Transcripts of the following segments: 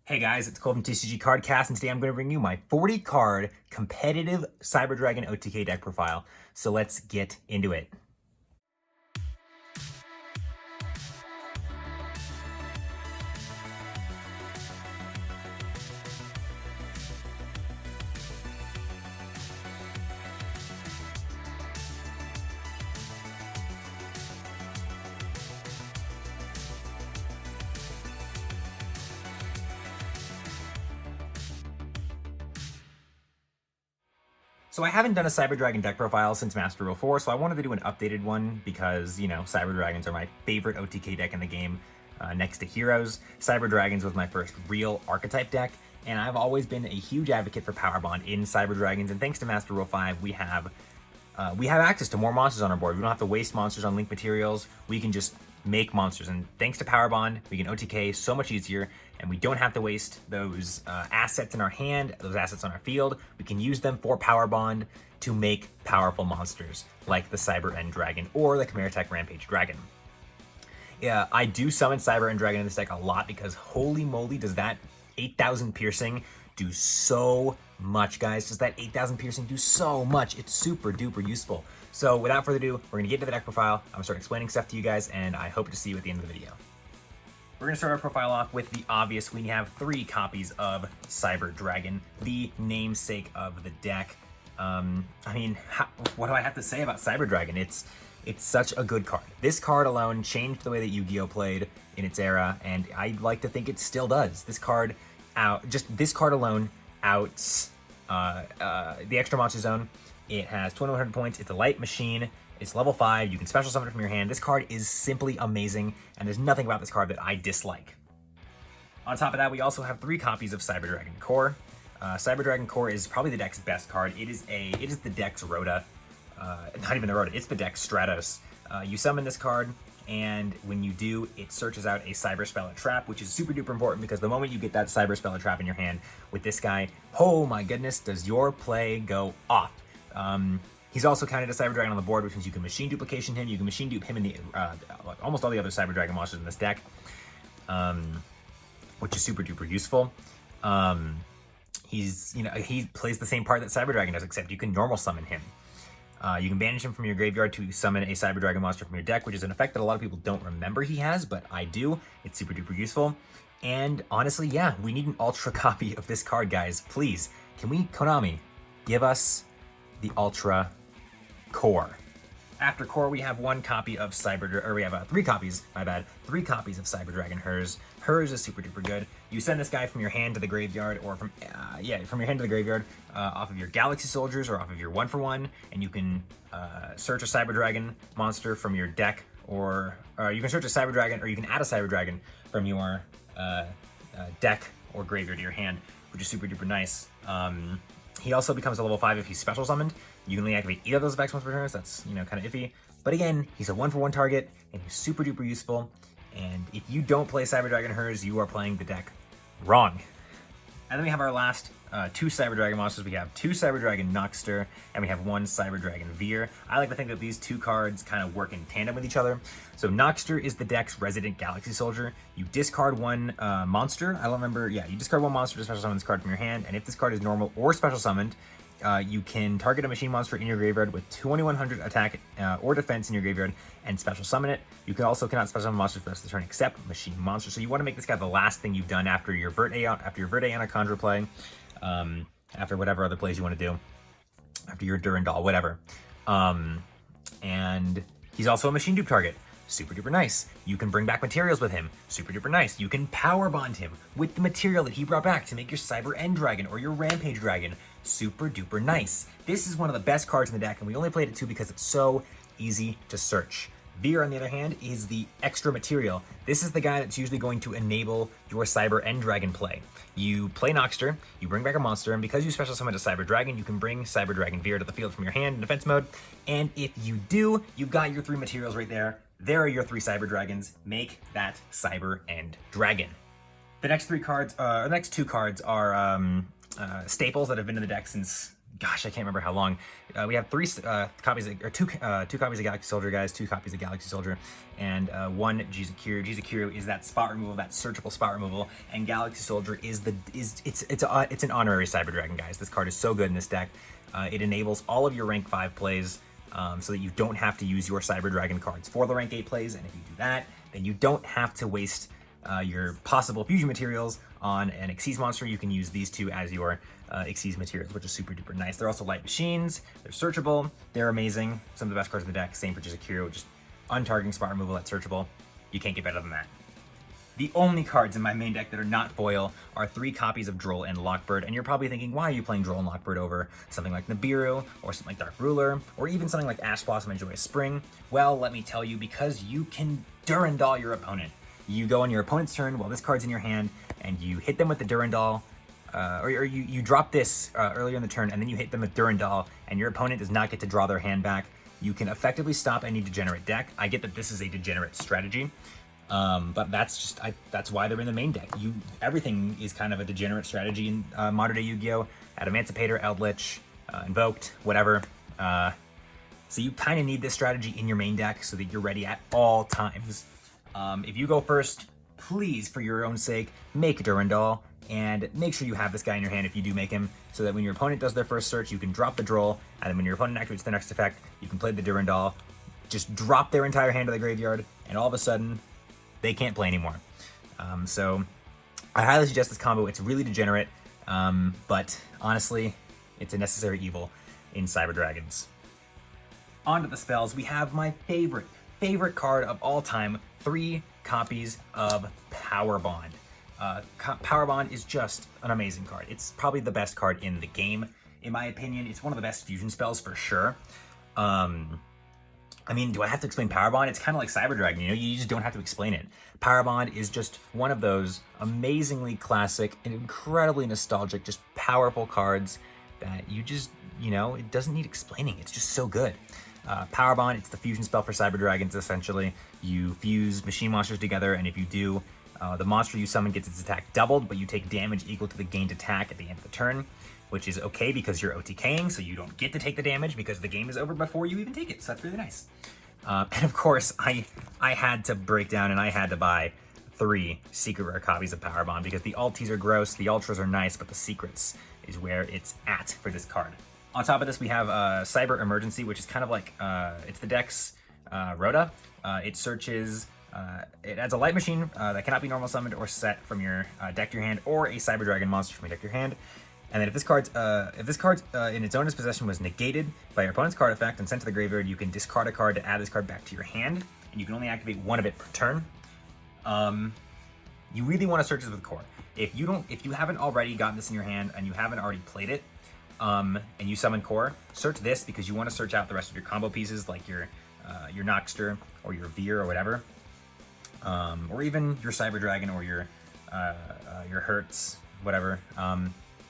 Hey guys, it's Cole from TCG Cardcast, and today I'm going to bring you my 40 card competitive Cyber Dragon OTK deck profile. So let's get into it. So I haven't done a Cyber Dragon deck profile since Master Rule 4, so I wanted to do an updated one because, Cyber Dragons are my favorite OTK deck in the game, next to Heroes. Cyber Dragons was my first real archetype deck, and I've always been a huge advocate for Power Bond in Cyber Dragons, and thanks to Master Rule 5, we have access to more monsters on our board. We don't have to waste monsters on link materials. We can just make monsters, and thanks to Power Bond, we can OTK so much easier, and we don't have to waste those assets in our hand, those assets on our field. We can use them for Power Bond to make powerful monsters like the Cyber End Dragon or the Chimera Tech Rampage Dragon. Yeah, I do summon Cyber End Dragon in this deck a lot because holy moly does that 8,000 piercing do so much, guys. Does that 8,000 piercing do so much? It's super duper useful. So without further ado, we're gonna get into the deck profile. I'm gonna start explaining stuff to you guys, and I hope to see you at the end of the video. We're gonna start our profile off with the obvious. We have 3 copies of Cyber Dragon, the namesake of the deck. What do I have to say about Cyber Dragon? It's such a good card. This card alone changed the way that Yu-Gi-Oh! Played in its era, and I'd like to think it still does. This card alone outs the extra monster zone. It has 2100 points. It's a light machine. It's level 5. You can special summon it from your hand. This card is simply amazing, and there's nothing about this card that I dislike. On top of that, we also have 3 copies of Cyber Dragon Core. Cyber Dragon Core is probably the deck's best card. It is the deck's Rhoda. Not even the Rhoda, it's the deck's Stratos. You summon this card, and when you do, it searches out a Cyber Spell or Trap, which is super duper important because the moment you get that Cyber Spell or Trap in your hand with this guy, oh my goodness, does your play go off. He's also counted a Cyber Dragon on the board, which means you can machine duplication him. You can machine dupe him in the almost all the other Cyber Dragon monsters in this deck, which is super duper useful. He plays the same part that Cyber Dragon does, except you can normal summon him. You can banish him from your graveyard to summon a Cyber Dragon monster from your deck, which is an effect that a lot of people don't remember he has, but I do. It's super duper useful. And honestly, yeah, we need an ultra copy of this card, guys. Please, can we, Konami, give us the Ultra Core? After Core, we have 1 copy of we have 3 copies, my bad, 3 copies of Cyber Dragon Hers. Hers is super duper good. You send this guy from your hand to the graveyard, or from your hand to the graveyard, off of your Galaxy Soldiers or off of your 1-for-1, and you can search a Cyber Dragon monster from your deck, or you can search a Cyber Dragon, or you can add a Cyber Dragon from your deck or graveyard to your hand, which is super duper nice. He also becomes a level 5 if he's special summoned. You can only activate 8 of those effects once per turn, so that's, kind of iffy. But again, he's a 1-for-1 target, and he's super duper useful. And if you don't play Cyber Dragon Hers, you are playing the deck wrong. And then we have our last 2 Cyber Dragon monsters. We have 2 Cyber Dragon Noxter, and we have 1 Cyber Dragon Veer. I like to think that these 2 cards kind of work in tandem with each other. So Noxter is the deck's resident Galaxy Soldier. You discard 1 monster. I don't remember. Yeah, you discard 1 monster to special summon this card from your hand, and if this card is normal or special summoned, you can target a machine monster in your graveyard with 2100 attack or defense in your graveyard and special summon it. You can also cannot special summon monsters for the rest of the turn except machine monsters. So you want to make this guy the last thing you've done after your Verde Anaconda play, after whatever other plays you want to do, after your Durandal, whatever. And he's also a machine dupe target. Super duper nice. You can bring back materials with him. Super duper nice. You can power bond him with the material that he brought back to make your Cyber End Dragon or your Rampage Dragon. Super duper nice. This is one of the best cards in the deck, and we only played it 2 because it's so easy to search. Veer, on the other hand, is the extra material. This is the guy that's usually going to enable your Cyber End Dragon play. You play Noxter, you bring back a monster, and because you special summon a Cyber Dragon, you can bring Cyber Dragon Veer to the field from your hand in defense mode. And if you do, you've got your 3 materials right there. There are your 3 Cyber Dragons. Make that Cyber End Dragon. The next 2 cards are staples that have been in the deck since gosh, I can't remember how long. We have three copies, or two copies of Galaxy Soldier, guys, 2 copies of Galaxy Soldier, and 1 Jizakiryu. Jizakiryu is that spot removal, that searchable spot removal, and Galaxy Soldier is it's an honorary Cyber Dragon, guys. This card is so good in this deck. It enables all of your rank 5 plays, so that you don't have to use your Cyber Dragon cards for the rank 8 plays, and if you do that, then you don't have to waste your possible fusion materials on an Xyz monster. You can use these 2 as your Xyz materials, which is super duper nice. They're also light machines, they're searchable, they're amazing. Some of the best cards in the deck. Same for Jizakiryu, just untargeting spot removal that's searchable. You can't get better than that. The only cards in my main deck that are not foil are 3 copies of Droll and Lockbird, and you're probably thinking, why are you playing Droll and Lockbird over something like Nibiru, or something like Dark Ruler, or even something like Ash Blossom and Joyous Spring? Well, let me tell you, because you can Durandal your opponent. You go on your opponent's turn while this card's in your hand, and you hit them with the Durandal, or you drop this earlier in the turn, and then you hit them with Durandal, and your opponent does not get to draw their hand back. You can effectively stop any degenerate deck. I get that this is a degenerate strategy, but that's why they're in the main deck. Everything is kind of a degenerate strategy in modern day Yu-Gi-Oh! Adamantipator, Eldritch, Invoked, whatever. So you kind of need this strategy in your main deck so that you're ready at all times. If you go first, please, for your own sake, make Durandal, and make sure you have this guy in your hand if you do make him, so that when your opponent does their first search, you can drop the Droll, and then when your opponent activates the next effect, you can play the Durandal, just drop their entire hand to the graveyard, and all of a sudden, they can't play anymore. So I highly suggest this combo. It's really degenerate, but honestly, it's a necessary evil in Cyber Dragons. On to the spells. We have my favorite card of all time, 3 copies of Power Bond. Power Bond is just an amazing card. It's probably the best card in the game, in my opinion. It's one of the best fusion spells for sure. I mean, do I have to explain Power Bond? It's kind of like Cyber Dragon, you know, you just don't have to explain it. Power Bond is just one of those amazingly classic and incredibly nostalgic, just powerful cards that you just, you know, it doesn't need explaining. It's just so good. Power Bond, it's the fusion spell for Cyber Dragons, essentially. You fuse machine monsters together, and if you do, the monster you summon gets its attack doubled, but you take damage equal to the gained attack at the end of the turn, which is okay because you're OTKing, so you don't get to take the damage because the game is over before you even take it, so that's really nice. And of course, I had to break down and I had to buy 3 secret rare copies of Power Bond because the altis are gross, the ultras are nice, but the secrets is where it's at for this card. On top of this, we have Cyber Emergency, which is kind of like, it's the deck's Rhoda. It searches, it adds a light machine that cannot be normal summoned or set from your deck to your hand, or a Cyber Dragon monster from your deck to your hand. And then if this card in its owner's possession was negated by your opponent's card effect and sent to the graveyard, you can discard a card to add this card back to your hand, and you can only activate 1 of it per turn. You really want to search this with core. If you haven't already gotten this in your hand and you haven't already played it, and you summon core, search this because you want to search out the rest of your combo pieces, like your Noxter or your Veer or whatever, or even your Cyber Dragon or your Hertz, whatever.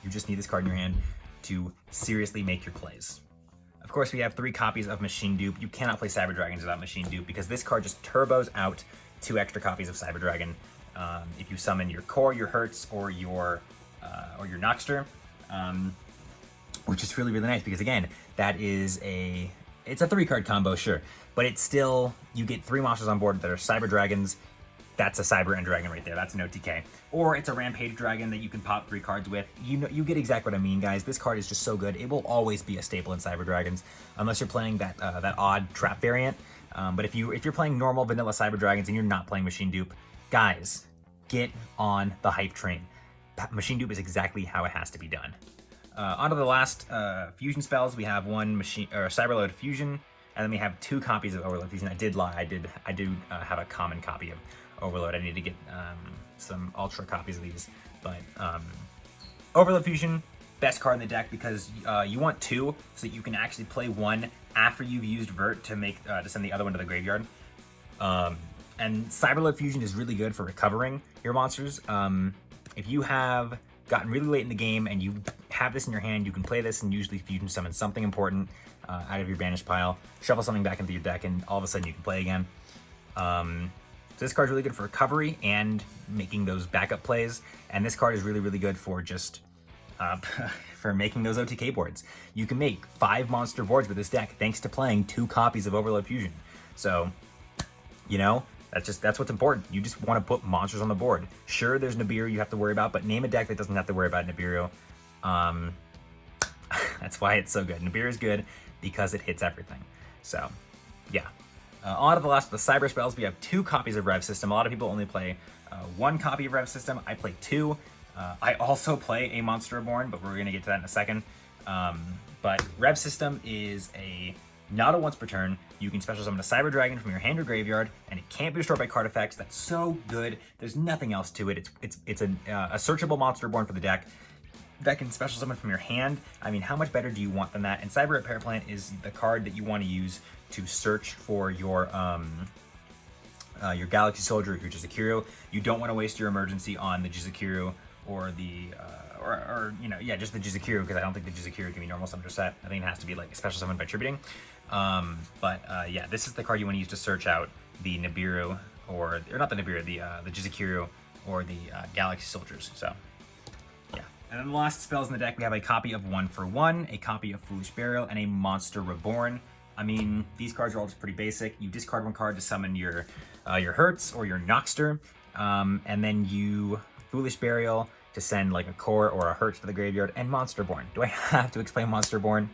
You just need this card in your hand to seriously make your plays. Of course, we have 3 copies of Machine Dupe. You cannot play Cyber Dragons without Machine Dupe because this card just turbos out 2 extra copies of Cyber Dragon if you summon your Core, your Hertz, or your Noxter, which is really, really nice because again, it's a 3-card combo, sure, but it's still, you get 3 monsters on board that are Cyber Dragons. That's a Cyber End Dragon right there. That's an OTK. Or it's a Rampage Dragon that you can pop 3 cards with. You get exactly what I mean, guys. This card is just so good. It will always be a staple in Cyber Dragons, unless you're playing that odd trap variant. But if you're playing normal vanilla Cyber Dragons and you're not playing Machine Dupe, guys, get on the hype train. Machine Dupe is exactly how it has to be done. Onto the last fusion spells. We have 1 Cyberload Fusion, and then we have 2 copies of Overload Fusion. I did lie. I do have a common copy of Overload. I need to get some ultra copies of these, but Overload Fusion, best card in the deck because you want 2 so that you can actually play 1 after you've used Vert to make to send the other one to the graveyard. And Cyberload Fusion is really good for recovering your monsters. If you have gotten really late in the game and you have this in your hand, you can play this and usually fusion summon something important out of your banished pile, shuffle something back into your deck, and all of a sudden you can play again. So this card's really good for recovery and making those backup plays, and this card is really, really good for just for making those OTK boards. You can make 5 monster boards with this deck thanks to playing 2 copies of Overload Fusion. So, you know, that's what's important. You just want to put monsters on the board. Sure, there's Nibiru you have to worry about, but name a deck that doesn't have to worry about Nibiru. That's why it's so good. Nibiru is good because it hits everything. So, yeah. On to the last of the cyber spells. We have 2 copies of Rev System. A lot of people only play 1 copy of Rev System. I play 2. I also play a Monster Reborn, but we're going to get to that in a second. But Rev System is not a once per turn. You can special summon a Cyber Dragon from your hand or graveyard, and it can't be destroyed by card effects. That's so good. There's nothing else to it. It's a searchable Monster Reborn for the deck that can special summon from your hand. I mean, how much better do you want than that? And Cyber Repair Plant is the card that you want to use to search for your Galaxy Soldier, your Jizakiro. You don't want to waste your emergency on the Jizakiro or the just the Jizakiro, because I don't think the Jizakiro can be normal summoned or set. I think it has to be like special summoned by tributing. Yeah, this is the card you want to use to search out the Nibiru or not the Nibiru, the Jizakiro or the Galaxy Soldiers. So yeah. And then the last spells in the deck, we have a copy of 1-for-1, a copy of Foolish Burial, and a Monster Reborn. I mean, these cards are all just pretty basic. You discard 1 card to summon your Hertz or your Noxter, and then you Foolish Burial to send like a Core or a Hertz to the graveyard, and Monster Born. Do I have to explain Monster Born?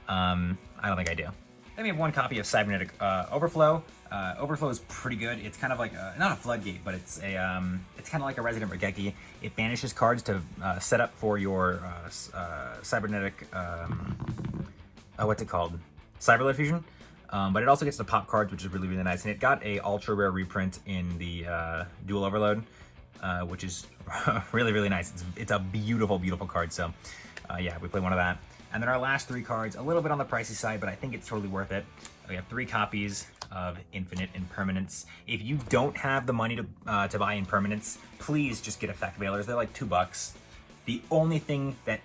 I don't think I do. Then we have 1 copy of Cybernetic Overflow. Overflow is pretty good. It's kind of like not a floodgate, but it's kind of like a Resident Regeki. It banishes cards to set up for your Cybernetic what's it called? Cyberload Fusion. But it also gets to pop cards, which is really, really nice. And it got a ultra rare reprint in the Dual Overload, which is really, really nice. It's a beautiful, beautiful card. So yeah, we play 1 of that. And then our last 3 cards, a little bit on the pricey side, but I think it's totally worth it. We have 3 copies of Infinite Impermanence. If you don't have the money to buy Impermanence, please just get Effect Veilers. They're like $2. The only thing that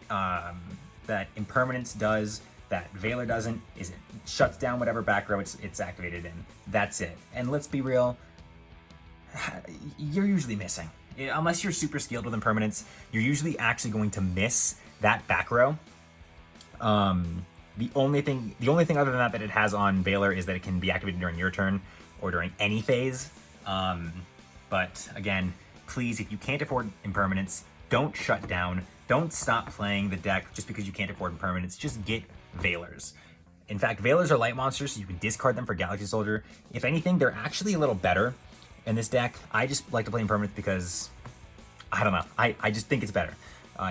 that Impermanence does that Veiler doesn't is it shuts down whatever back row it's activated in. That's it. And let's be real, you're usually missing. Unless you're super skilled with Impermanence, you're usually actually going to miss that back row. The only thing other than that it has on Veiler is that it can be activated during your turn or during any phase. But again, please, if you can't afford Impermanence, don't shut down. Don't stop playing the deck just because you can't afford Impermanence. Just get Veilers. In fact, Veilers are light monsters, so you can discard them for Galaxy Soldier. If anything, they're actually a little better in this deck. I just like to play Impermanence because, I don't know, I just think it's better.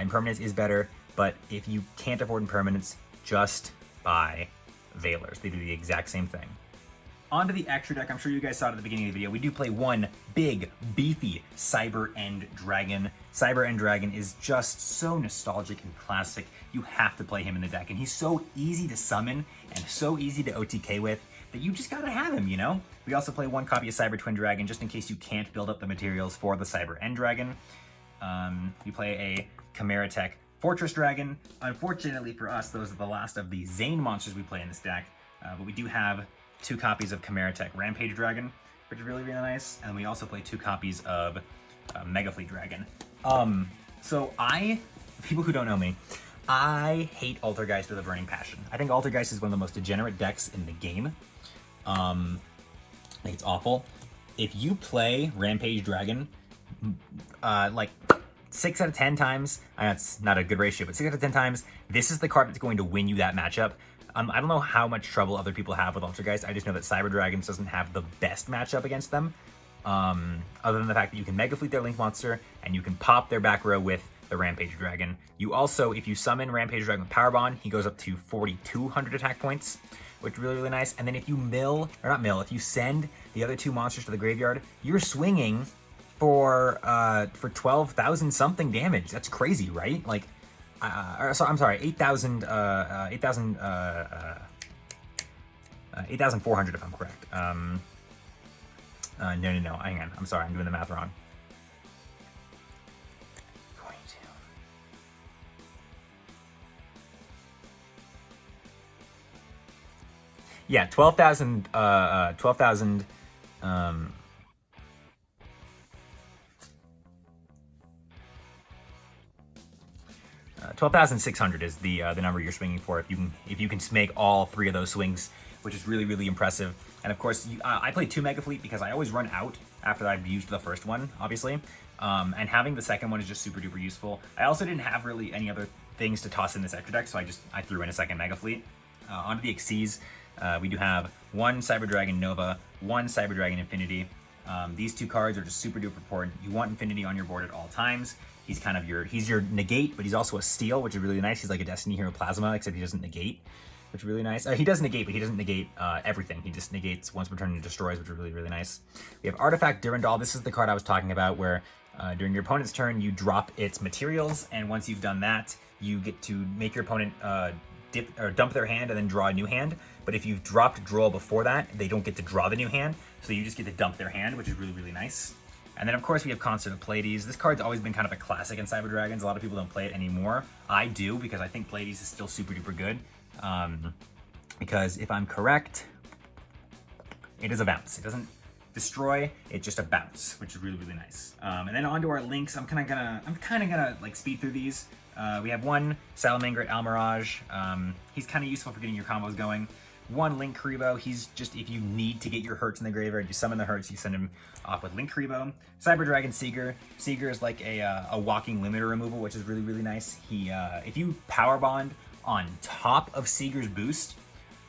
Impermanence is better, but if you can't afford Impermanence, just buy Veilers. They do the exact same thing. On to the extra deck. I'm sure you guys saw it at the beginning of the video. We do play 1 big, beefy Cyber End Dragon. Cyber End Dragon is just so nostalgic and classic. You have to play him in the deck, and he's so easy to summon and so easy to OTK with that you just gotta have him, you know? We also play 1 copy of Cyber Twin Dragon just in case you can't build up the materials for the Cyber End Dragon. We play a Chimera Tech Fortress Dragon. Unfortunately for us, those are the last of the Zane monsters we play in this deck, but we do have 2 copies of Chimera Tech Rampage Dragon, which is really, really nice. And we also play 2 copies of Mega Fleet Dragon. So people who don't know me, I hate Altergeist with a burning passion. I think Altergeist is one of the most degenerate decks in the game. I think it's awful. If you play Rampage Dragon, like 6 out of 10 times, that's not a good ratio, but 6 out of 10 times, this is the card that's going to win you that matchup. I don't know how much trouble other people have with Altergeist. I just know that Cyber Dragons doesn't have the best matchup against them. Other than the fact that you can Mega Fleet their Link Monster, and you can pop their back row with the Rampage Dragon. You also, if you summon Rampage Dragon with Power Bond, he goes up to 4,200 attack points, which is really, really nice. And then if you if you send the other 2 monsters to the graveyard, you're swinging for 12,000 something damage. That's crazy, right? Like, I'm sorry, 8,400 if I'm correct. No, hang on. I'm sorry, I'm doing the math wrong. 22. Yeah, 12,000, 12,600 is the number you're swinging for if you can make all 3 of those swings, which is really, really impressive. And of course, I play 2 Mega Fleet because I always run out after I've used the first one, obviously. And having the second one is just super duper useful. I also didn't have really any other things to toss in this extra deck, so I threw in a second Mega Fleet. Onto the Xyz, we do have 1 Cyber Dragon Nova, 1 Cyber Dragon Infinity. These 2 cards are just super duper important. You want Infinity on your board at all times. He's kind of he's your negate, but he's also a steal, which is really nice. He's like a Destiny Hero Plasma, except he doesn't negate, which is really nice. He does negate, but he doesn't negate everything. He just negates once per turn and destroys, which is really, really nice. We have Artifact Durandal. This is the card I was talking about where during your opponent's turn, you drop its materials, and once you've done that, you get to make your opponent dip or dump their hand and then draw a new hand. But if you've dropped draw before that, they don't get to draw the new hand, so you just get to dump their hand, which is really, really nice. And then, of course, we have Concert of Pleiades. This card's always been kind of a classic in Cyber Dragons. A lot of people don't play it anymore. I do, because I think Pleiades is still super duper good. Because if I'm correct, it is a bounce. It doesn't destroy, it's just a bounce, which is really, really nice. And then onto our links, I'm kind of gonna like speed through these. We have 1 Salamander Almirage. He's kind of useful for getting your combos going. 1 Link Karibo. He's just, if you need to get your Hurts in the graveyard, you summon the Hurts, you send him off with Link Karibo. Cyber Dragon Seeger. Seeger is like a walking limiter removal, which is really, really nice. He, if you Power Bond on top of Seeger's boost,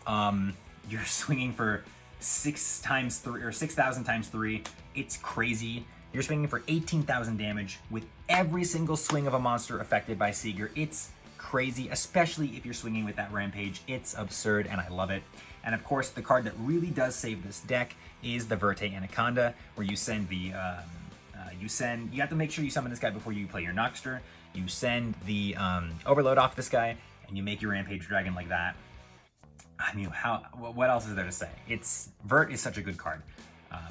you're swinging for 6 times 3 or 6,000 times 3. It's crazy. You're swinging for 18,000 damage with every single swing of a monster affected by Seeger. It's crazy, especially if you're swinging with that Rampage. It's absurd, and I love it. And of course, the card that really does save this deck is the Verte Anaconda, where you send the, you have to make sure you summon this guy before you play your Noxter. You send the Overload off this guy, and you make your Rampage Dragon like that. I mean, what else is there to say? Vert is such a good card.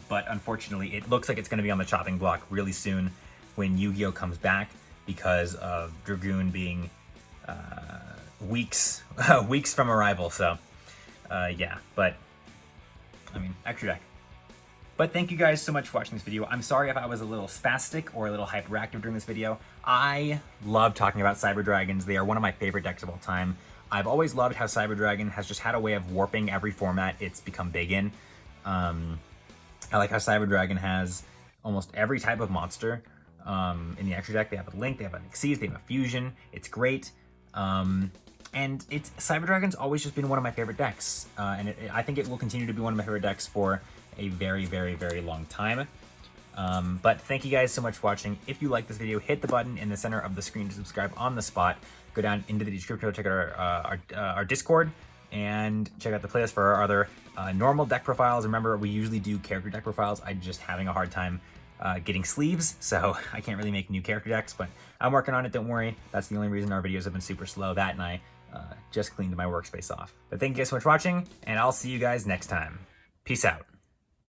But unfortunately, it looks like it's going to be on the chopping block really soon when Yu-Gi-Oh! Comes back because of Dragoon being weeks from arrival. So, yeah, but, I mean, extra deck. But thank you guys so much for watching this video. I'm sorry if I was a little spastic or a little hyperactive during this video. I love talking about Cyber Dragons. They are one of my favorite decks of all time. I've always loved how Cyber Dragon has just had a way of warping every format it's become big in. I like how Cyber Dragon has almost every type of monster in the extra deck. They have a Link, they have an Xyz, they have a Fusion. It's great. And Cyber Dragon's always just been one of my favorite decks. And I think it will continue to be one of my favorite decks for a very, very, very long time. But thank you guys so much for watching. If you like this video, hit the button in the center of the screen to subscribe on the spot. Go down into the description, check out our Discord, and check out the playlist for our other normal deck profiles. Remember, we usually do character deck profiles. I'm just having a hard time getting sleeves, so I can't really make new character decks, but I'm working on it, don't worry. That's the only reason our videos have been super slow. That, and I just cleaned my workspace off. But thank you guys so much for watching, and I'll see you guys next time. Peace out.